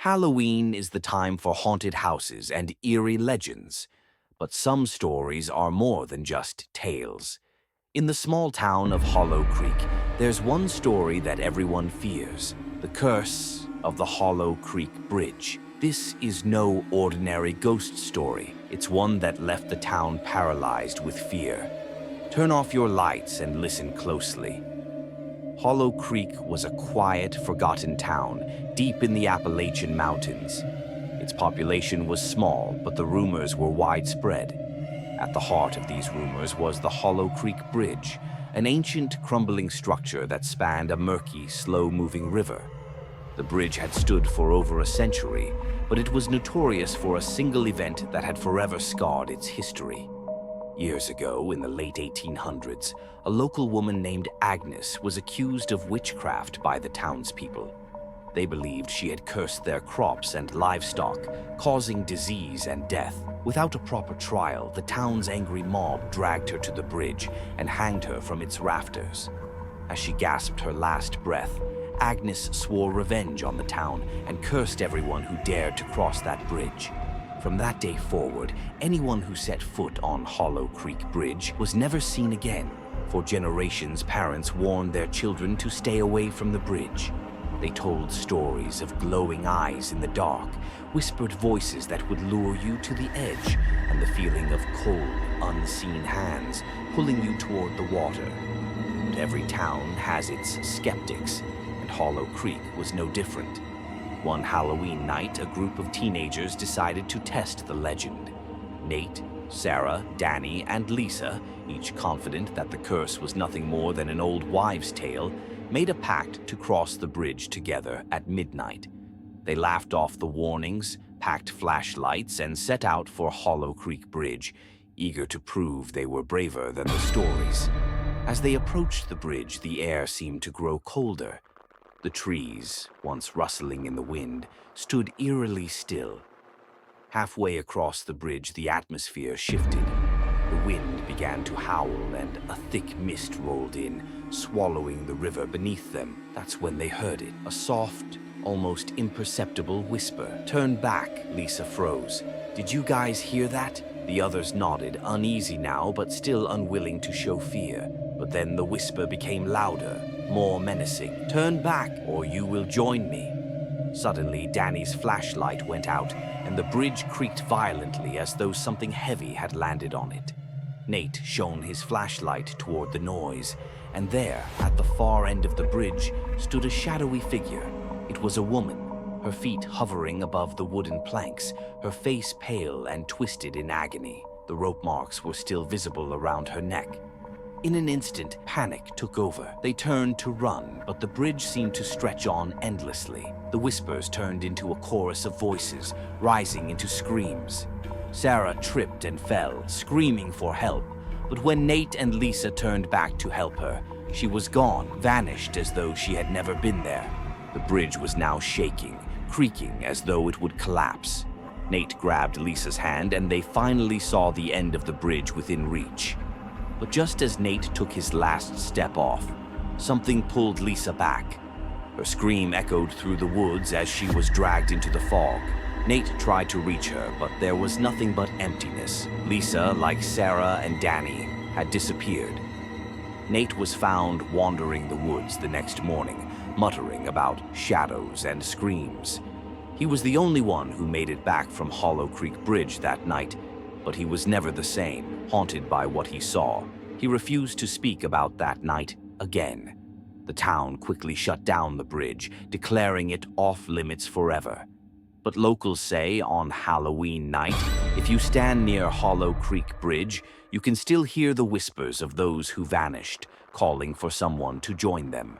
Halloween is the time for haunted houses and eerie legends, but some stories are more than just tales. In the small town of Hollow Creek, there's one story that everyone fears: the curse of the Hollow Creek Bridge. This is no ordinary ghost story. It's one that left the town paralyzed with fear. Turn off your lights and listen closely. Hollow Creek was a quiet, forgotten town deep in the Appalachian Mountains. Its population was small, but the rumors were widespread. At the heart of these rumors was the Hollow Creek Bridge, an ancient, crumbling structure that spanned a murky, slow-moving river. The bridge had stood for over a century, but it was notorious for a single event that had forever scarred its history. Years ago, in the late 1800s, a local woman named Agnes was accused of witchcraft by the townspeople. They believed she had cursed their crops and livestock, causing disease and death. Without a proper trial, the town's angry mob dragged her to the bridge and hanged her from its rafters. As she gasped her last breath, Agnes swore revenge on the town and cursed everyone who dared to cross that bridge. From that day forward, anyone who set foot on Hollow Creek Bridge was never seen again. For generations, parents warned their children to stay away from the bridge. They told stories of glowing eyes in the dark, whispered voices that would lure you to the edge, and the feeling of cold, unseen hands pulling you toward the water. But every town has its skeptics, and Hollow Creek was no different. One Halloween night, a group of teenagers decided to test the legend. Nate, Sarah, Danny, and Lisa, each confident that the curse was nothing more than an old wives' tale, made a pact to cross the bridge together at midnight. They laughed off the warnings, packed flashlights, and set out for Hollow Creek Bridge, eager to prove they were braver than the stories. As they approached the bridge, the air seemed to grow colder. The trees, once rustling in the wind, stood eerily still. Halfway across the bridge, the atmosphere shifted. The wind began to howl, and a thick mist rolled in, swallowing the river beneath them. That's when they heard it, a soft, almost imperceptible whisper. "Turn back," Lisa froze. "Did you guys hear that?" The others nodded, uneasy now, but still unwilling to show fear. But then the whisper became louder, more menacing. "Turn back, or you will join me." Suddenly, Danny's flashlight went out, and the bridge creaked violently as though something heavy had landed on it. Nate shone his flashlight toward the noise, and there, at the far end of the bridge, stood a shadowy figure. It was a woman, her feet hovering above the wooden planks, her face pale and twisted in agony. The rope marks were still visible around her neck. In an instant, panic took over. They turned to run, but the bridge seemed to stretch on endlessly. The whispers turned into a chorus of voices, rising into screams. Sarah tripped and fell, screaming for help, but when Nate and Lisa turned back to help her, she was gone, vanished as though she had never been there. The bridge was now shaking, creaking as though it would collapse. Nate grabbed Lisa's hand, and they finally saw the end of the bridge within reach. But just as Nate took his last step off, something pulled Lisa back. Her scream echoed through the woods as she was dragged into the fog. Nate tried to reach her, but there was nothing but emptiness. Lisa, like Sarah and Danny, had disappeared. Nate was found wandering the woods the next morning, muttering about shadows and screams. He was the only one who made it back from Hollow Creek Bridge that night, but he was never the same, haunted by what he saw. He refused to speak about that night again. The town quickly shut down the bridge, declaring it off-limits forever. But locals say on Halloween night, if you stand near Hollow Creek Bridge, you can still hear the whispers of those who vanished, calling for someone to join them.